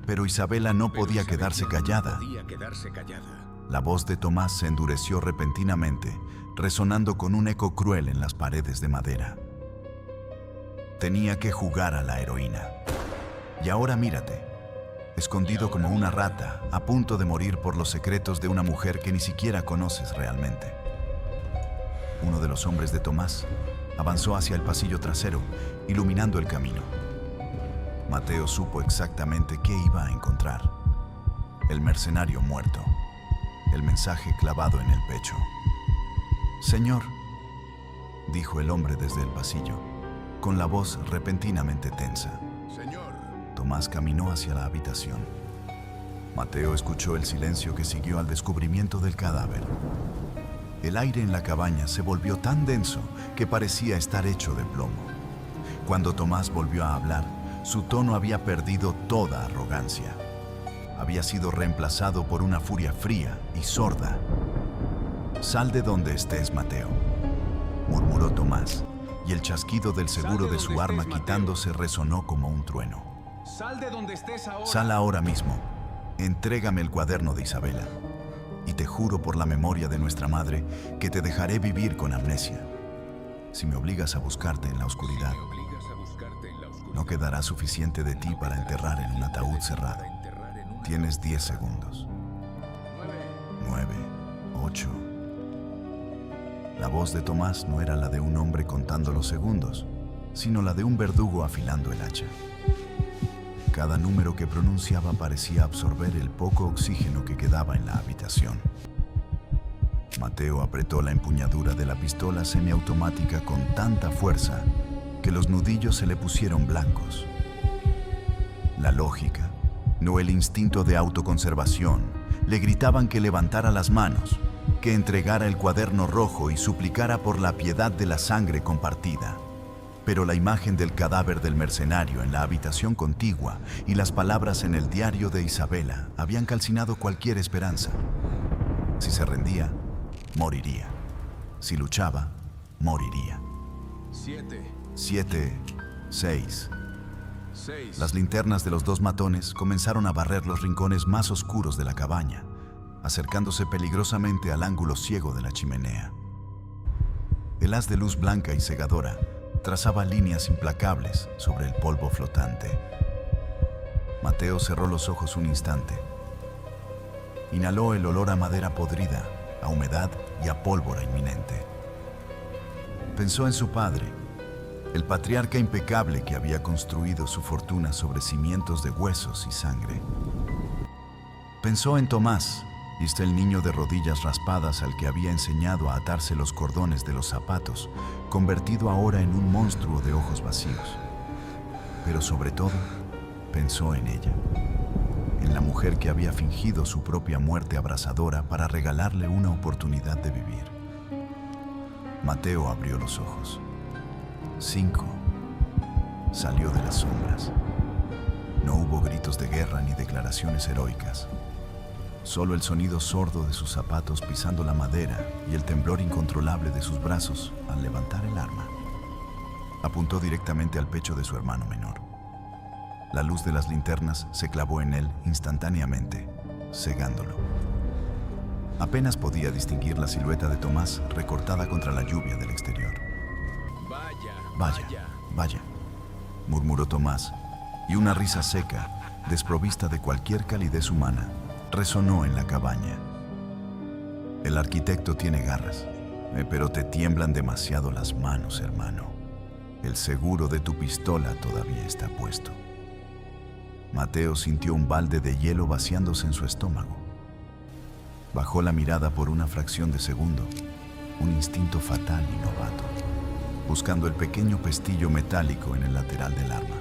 Pero Isabela no podía quedarse callada. La voz de Tomás se endureció repentinamente, resonando con un eco cruel en las paredes de madera. Tenía que jugar a la heroína. Y ahora mírate, escondido como una rata, a punto de morir por los secretos de una mujer que ni siquiera conoces realmente. Uno de los hombres de Tomás avanzó hacia el pasillo trasero, iluminando el camino. Mateo supo exactamente qué iba a encontrar. El mercenario muerto. El mensaje clavado en el pecho. «Señor», dijo el hombre desde el pasillo, con la voz repentinamente tensa. Señor. Tomás caminó hacia la habitación. Mateo escuchó el silencio que siguió al descubrimiento del cadáver. El aire en la cabaña se volvió tan denso que parecía estar hecho de plomo. Cuando Tomás volvió a hablar, su tono había perdido toda arrogancia. Había sido reemplazado por una furia fría y sorda. «Sal de donde estés, Mateo», murmuró Tomás, y el chasquido del seguro de su arma quitándose resonó como un trueno. «Sal de donde estés ahora». «Sal ahora mismo. Entrégame el cuaderno de Isabela. Y te juro por la memoria de nuestra madre que te dejaré vivir con amnesia. Si me obligas a buscarte en la oscuridad, no quedará suficiente de ti para enterrar en un ataúd cerrado. Tienes 10 segundos. 9, 8. La voz de Tomás no era la de un hombre contando los segundos, sino la de un verdugo afilando el hacha. Cada número que pronunciaba parecía absorber el poco oxígeno que quedaba en la habitación. Mateo apretó la empuñadura de la pistola semiautomática con tanta fuerza que los nudillos se le pusieron blancos. La lógica, no el instinto de autoconservación, le gritaban que levantara las manos, que entregara el cuaderno rojo y suplicara por la piedad de la sangre compartida. Pero la imagen del cadáver del mercenario en la habitación contigua y las palabras en el diario de Isabela habían calcinado cualquier esperanza. Si se rendía, moriría. Si luchaba, moriría. 7, 7, 6. 6. Las linternas de los dos matones comenzaron a barrer los rincones más oscuros de la cabaña, acercándose peligrosamente al ángulo ciego de la chimenea. El haz de luz blanca y cegadora trazaba líneas implacables sobre el polvo flotante. Mateo cerró los ojos un instante. Inhaló el olor a madera podrida, a humedad y a pólvora inminente. Pensó en su padre, el patriarca impecable que había construido su fortuna sobre cimientos de huesos y sangre. Pensó en Tomás, el niño de rodillas raspadas al que había enseñado a atarse los cordones de los zapatos, convertido ahora en un monstruo de ojos vacíos. Pero sobre todo, pensó en ella, en la mujer que había fingido su propia muerte abrasadora para regalarle una oportunidad de vivir. Mateo abrió los ojos. 5. Salió de las sombras. No hubo gritos de guerra ni declaraciones heroicas. Solo el sonido sordo de sus zapatos pisando la madera y el temblor incontrolable de sus brazos al levantar el arma. Apuntó directamente al pecho de su hermano menor. La luz de las linternas se clavó en él instantáneamente, cegándolo. Apenas podía distinguir la silueta de Tomás recortada contra la lluvia del exterior. Vaya, murmuró Tomás, y una risa seca, desprovista de cualquier calidez humana, resonó en la cabaña. El arquitecto tiene garras, pero te tiemblan demasiado las manos, hermano. El seguro de tu pistola todavía está puesto. Mateo sintió un balde de hielo vaciándose en su estómago. Bajó la mirada por una fracción de segundo, un instinto fatal y novato, buscando el pequeño pestillo metálico en el lateral del arma.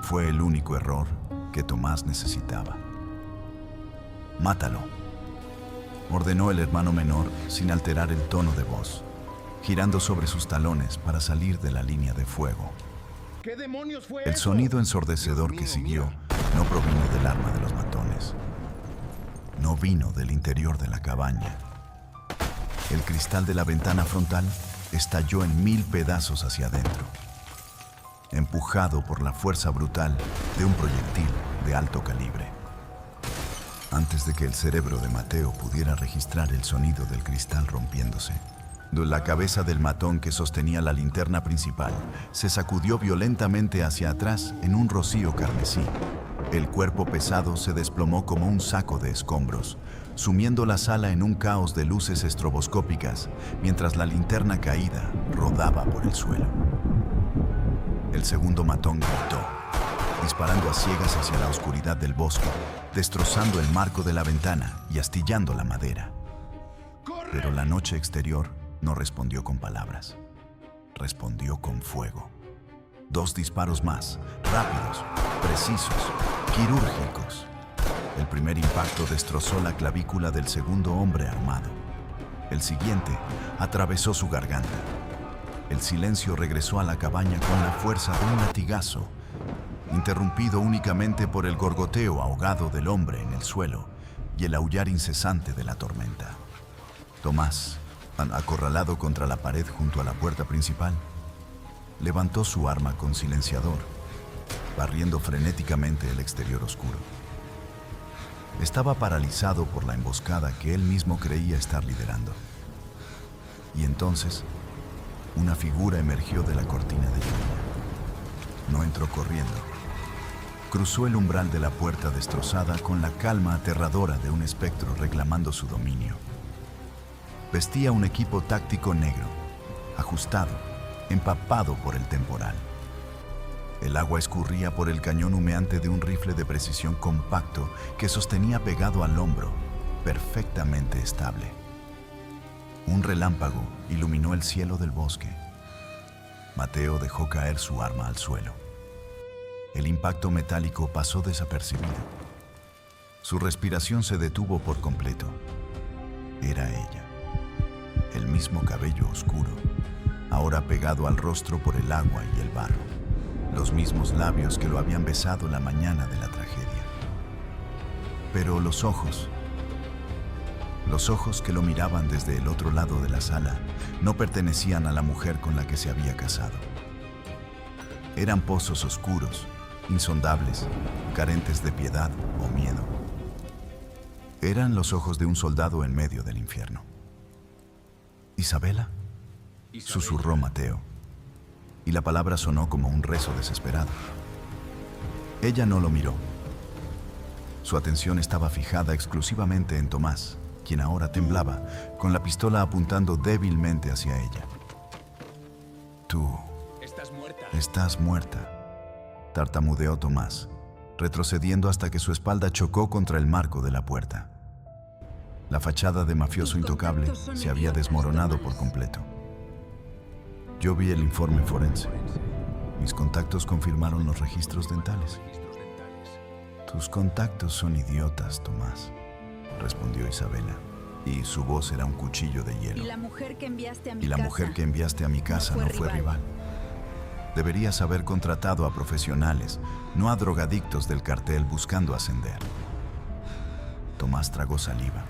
Fue el único error que Tomás necesitaba. «Mátalo», ordenó el hermano menor sin alterar el tono de voz, girando sobre sus talones para salir de la línea de fuego. ¿Qué demonios fue El eso? sonido ensordecedor que siguió no provino del arma de los matones. No vino del interior de la cabaña. El cristal de la ventana frontal estalló en 1000 pedazos hacia adentro, empujado por la fuerza brutal de un proyectil de alto calibre. Antes de que el cerebro de Mateo pudiera registrar el sonido del cristal rompiéndose, la cabeza del matón que sostenía la linterna principal se sacudió violentamente hacia atrás en un rocío carmesí. El cuerpo pesado se desplomó como un saco de escombros, sumiendo la sala en un caos de luces estroboscópicas, mientras la linterna caída rodaba por el suelo. El segundo matón gritó, disparando a ciegas hacia la oscuridad del bosque, destrozando el marco de la ventana y astillando la madera. Pero la noche exterior no respondió con palabras. Respondió con fuego. 2 disparos más, rápidos, precisos, quirúrgicos. El primer impacto destrozó la clavícula del segundo hombre armado. El siguiente atravesó su garganta. El silencio regresó a la cabaña con la fuerza de un latigazo, interrumpido únicamente por el gorgoteo ahogado del hombre en el suelo y el aullar incesante de la tormenta. Tomás, acorralado contra la pared junto a la puerta principal, levantó su arma con silenciador, barriendo frenéticamente el exterior oscuro. Estaba paralizado por la emboscada que él mismo creía estar liderando. Y entonces, una figura emergió de la cortina de lluvia. No entró corriendo. Cruzó el umbral de la puerta destrozada con la calma aterradora de un espectro reclamando su dominio. Vestía un equipo táctico negro, ajustado, empapado por el temporal. El agua escurría por el cañón humeante de un rifle de precisión compacto que sostenía pegado al hombro, perfectamente estable. Un relámpago iluminó el cielo del bosque. Mateo dejó caer su arma al suelo. El impacto metálico pasó desapercibido. Su respiración se detuvo por completo. Era ella. El mismo cabello oscuro, ahora pegado al rostro por el agua y el barro, los mismos labios que lo habían besado la mañana de la tragedia. Pero los ojos que lo miraban desde el otro lado de la sala, no pertenecían a la mujer con la que se había casado. Eran pozos oscuros, insondables, carentes de piedad o miedo. Eran los ojos de un soldado en medio del infierno. ¿Isabela?, susurró Mateo, y la palabra sonó como un rezo desesperado. Ella no lo miró. Su atención estaba fijada exclusivamente en Tomás, quien ahora temblaba, con la pistola apuntando débilmente hacia ella. Tú estás muerta, tartamudeó Tomás, retrocediendo hasta que su espalda chocó contra el marco de la puerta. La fachada de mafioso intocable se había desmoronado por completo. Yo vi el informe forense. Mis contactos confirmaron los registros dentales. Tus contactos son idiotas, Tomás, respondió Isabela, y su voz era un cuchillo de hielo. Y la mujer que enviaste a mi casa no fue rival. Deberías haber contratado a profesionales, no a drogadictos del cartel buscando ascender. Tomás tragó saliva,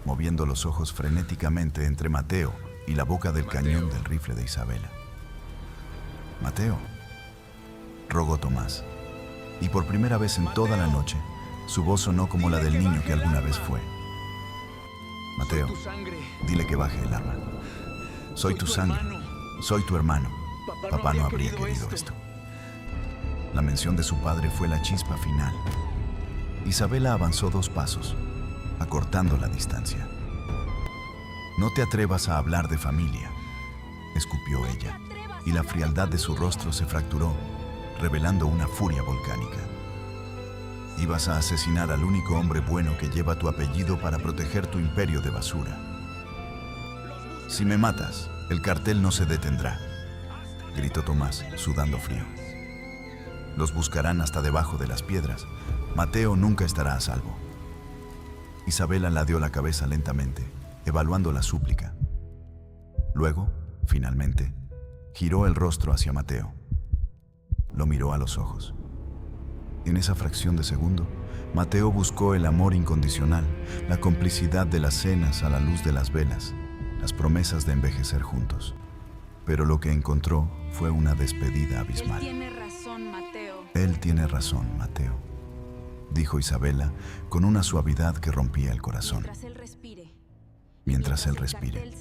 moviendo los ojos frenéticamente entre Mateo y la boca del cañón del rifle de Isabela. Mateo, rogó Tomás, y por primera vez en toda la noche, su voz sonó como la del niño que alguna vez fue. Mateo, dile que baje el arma. Soy tu sangre, soy tu hermano. Papá no habría querido esto. La mención de su padre fue la chispa final. Isabela avanzó 2 pasos, acortando la distancia. No te atrevas a hablar de familia, escupió ella, y la frialdad de su rostro se fracturó, revelando una furia volcánica. Ibas a asesinar al único hombre bueno que lleva tu apellido para proteger tu imperio de basura. Si me matas, el cartel no se detendrá, gritó Tomás, sudando frío. Los buscarán hasta debajo de las piedras. Mateo nunca estará a salvo. Isabela ladeó la cabeza lentamente, evaluando la súplica. Luego, finalmente, giró el rostro hacia Mateo. Lo miró a los ojos. En esa fracción de segundo, Mateo buscó el amor incondicional, la complicidad de las cenas a la luz de las velas, las promesas de envejecer juntos. Pero lo que encontró fue una despedida abismal. Él tiene razón, Mateo, dijo Isabela con una suavidad que rompía el corazón. Mientras él respire,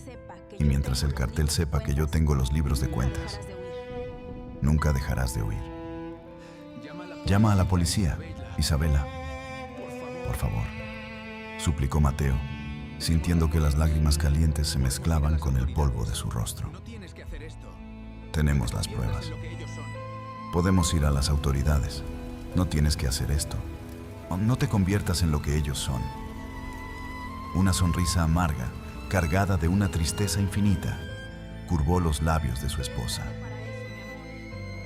y mientras el cartel sepa que yo tengo los libros de cuentas, nunca dejarás de huir. Llama a la policía, Isabela. Por favor, suplicó Mateo, sintiendo que las lágrimas calientes se mezclaban con el polvo de su rostro. Tenemos las pruebas. Podemos ir a las autoridades. No tienes que hacer esto. No te conviertas en lo que ellos son. Una sonrisa amarga, cargada de una tristeza infinita, curvó los labios de su esposa.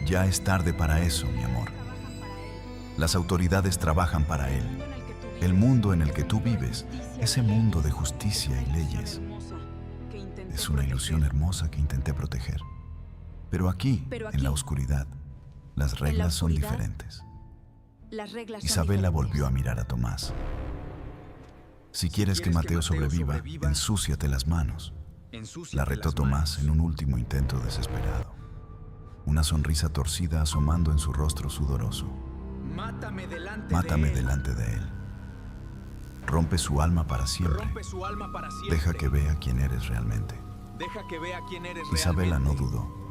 Ya es tarde para eso, mi amor. Las autoridades trabajan para él. El mundo en el que tú vives, ese mundo de justicia y leyes, es una ilusión hermosa que intenté proteger. Pero aquí, en la oscuridad, las reglas son diferentes. Isabela volvió a mirar a Tomás. Si quieres que Mateo sobreviva, ensúciate las manos, la retó Tomás en un último intento desesperado. Una sonrisa torcida asomando en su rostro sudoroso. Mátame delante de él. Rompe su alma para siempre. Deja que vea quién eres realmente. Isabela no dudó.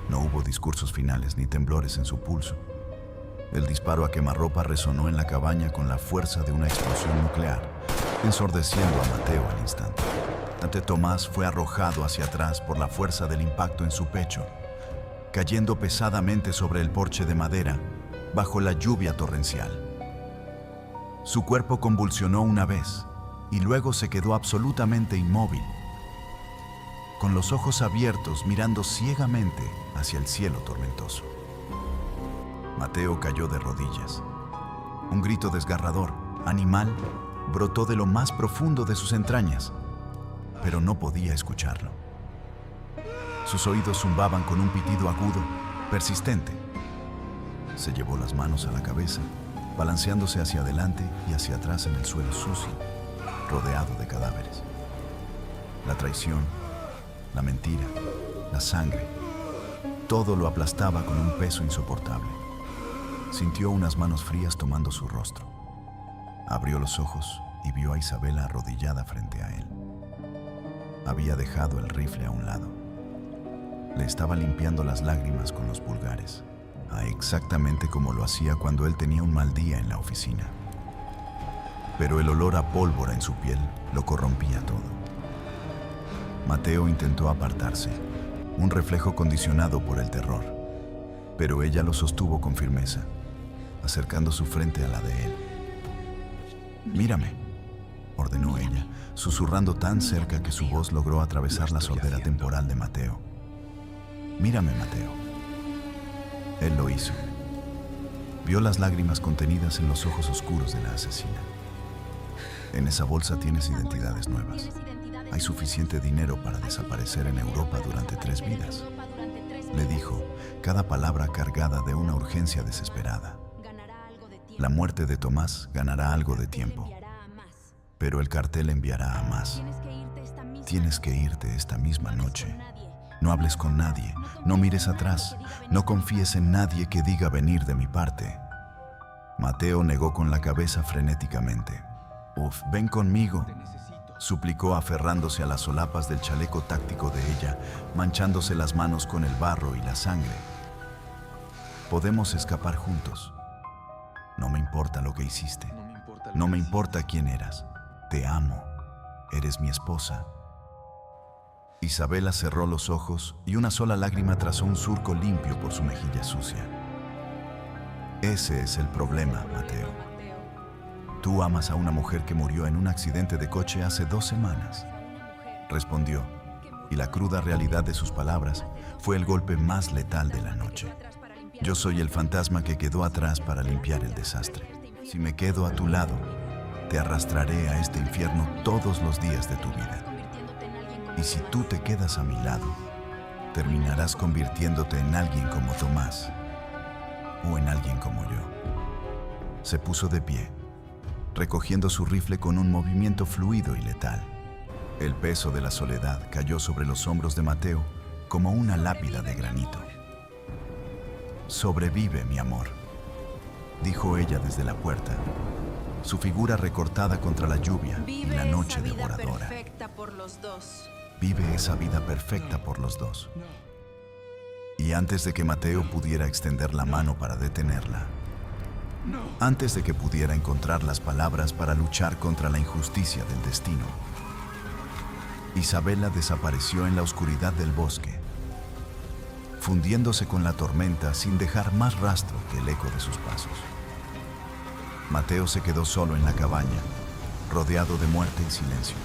No hubo discursos finales ni temblores en su pulso. El disparo a quemarropa resonó en la cabaña con la fuerza de una explosión nuclear, ensordeciendo a Mateo al instante. Tomás fue arrojado hacia atrás por la fuerza del impacto en su pecho, cayendo pesadamente sobre el porche de madera bajo la lluvia torrencial. Su cuerpo convulsionó una vez y luego se quedó absolutamente inmóvil, con los ojos abiertos mirando ciegamente hacia el cielo tormentoso. Mateo cayó de rodillas. Un grito desgarrador, animal, brotó de lo más profundo de sus entrañas, pero no podía escucharlo. Sus oídos zumbaban con un pitido agudo, persistente. Se llevó las manos a la cabeza, balanceándose hacia adelante y hacia atrás en el suelo sucio, rodeado de cadáveres. La traición, la mentira, la sangre, todo lo aplastaba con un peso insoportable. Sintió unas manos frías tomando su rostro. Abrió los ojos y vio a Isabela arrodillada frente a él. Había dejado el rifle a un lado. Le estaba limpiando las lágrimas con los pulgares, exactamente como lo hacía cuando él tenía un mal día en la oficina. Pero el olor a pólvora en su piel lo corrompía todo. Mateo intentó apartarse, un reflejo condicionado por el terror, pero ella lo sostuvo con firmeza, acercando su frente a la de él. «Mírame», ordenó ella, susurrando tan cerca que su voz logró atravesar la sordera temporal de Mateo. «Mírame, Mateo». Él lo hizo. Vio las lágrimas contenidas en los ojos oscuros de la asesina. «En esa bolsa tienes identidades nuevas. Hay suficiente dinero para desaparecer en Europa durante 3 vidas», le dijo, cada palabra cargada de una urgencia desesperada. La muerte de Tomás ganará algo de tiempo, pero el cartel enviará a más. Tienes que irte esta misma noche. No hables con nadie, no mires atrás, no confíes en nadie que diga venir de mi parte. Mateo negó con la cabeza frenéticamente. «Ven conmigo», suplicó aferrándose a las solapas del chaleco táctico de ella, manchándose las manos con el barro y la sangre. «Podemos escapar juntos. No me importa lo que hiciste. No me importa quién eras. Te amo. Eres mi esposa». Isabela cerró los ojos y una sola lágrima trazó un surco limpio por su mejilla sucia. «Ese es el problema, Mateo. Tú amas a una mujer que murió en un accidente de coche hace 2 semanas», respondió, y la cruda realidad de sus palabras fue el golpe más letal de la noche. «Yo soy el fantasma que quedó atrás para limpiar el desastre. Si me quedo a tu lado, te arrastraré a este infierno todos los días de tu vida. Y si tú te quedas a mi lado, terminarás convirtiéndote en alguien como Tomás o en alguien como yo». Se puso de pie, recogiendo su rifle con un movimiento fluido y letal. El peso de la soledad cayó sobre los hombros de Mateo como una lápida de granito. «Sobrevive, mi amor», dijo ella desde la puerta, su figura recortada contra la lluvia y la noche devoradora. «Vive esa vida perfecta por los dos». Y antes de que Mateo pudiera extender la mano para detenerla, antes de que pudiera encontrar las palabras para luchar contra la injusticia del destino, Isabela desapareció en la oscuridad del bosque, fundiéndose con la tormenta sin dejar más rastro que el eco de sus pasos. Mateo se quedó solo en la cabaña, rodeado de muerte y silencio.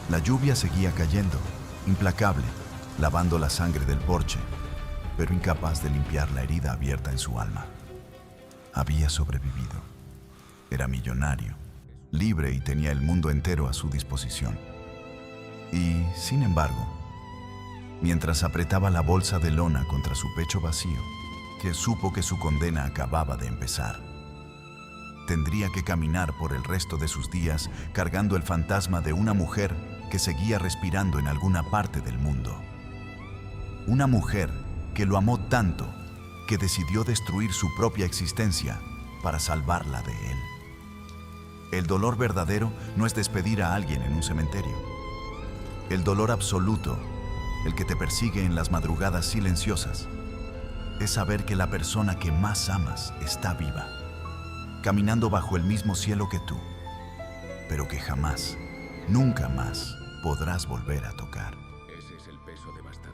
La lluvia seguía cayendo, implacable, lavando la sangre del porche, pero incapaz de limpiar la herida abierta en su alma. Había sobrevivido. Era millonario, libre y tenía el mundo entero a su disposición. Y, sin embargo, mientras apretaba la bolsa de lona contra su pecho vacío, que supo que su condena acababa de empezar. Tendría que caminar por el resto de sus días cargando el fantasma de una mujer que seguía respirando en alguna parte del mundo. Una mujer que lo amó tanto que decidió destruir su propia existencia para salvarla de él. El dolor verdadero no es despedir a alguien en un cementerio. El dolor absoluto, el que te persigue en las madrugadas silenciosas, es saber que la persona que más amas está viva, caminando bajo el mismo cielo que tú, pero que jamás, nunca más podrás volver a tocar.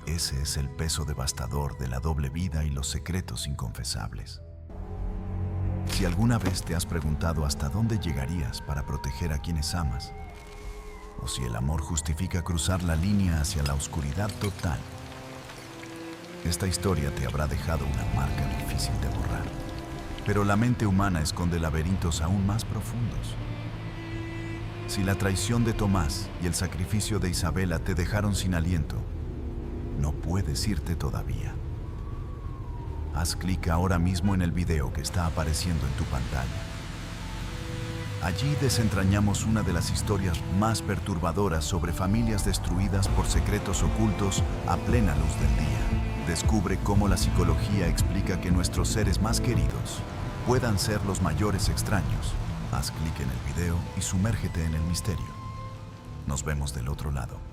Ese es el peso devastador de la doble vida y los secretos inconfesables. Si alguna vez te has preguntado hasta dónde llegarías para proteger a quienes amas, o si el amor justifica cruzar la línea hacia la oscuridad total, esta historia te habrá dejado una marca difícil de borrar. Pero la mente humana esconde laberintos aún más profundos. Si la traición de Tomás y el sacrificio de Isabela te dejaron sin aliento, no puedes irte todavía. Haz clic ahora mismo en el video que está apareciendo en tu pantalla. Allí desentrañamos una de las historias más perturbadoras sobre familias destruidas por secretos ocultos a plena luz del día. Descubre cómo la psicología explica que nuestros seres más queridos puedan ser los mayores extraños. Haz clic en el video y sumérgete en el misterio. Nos vemos del otro lado.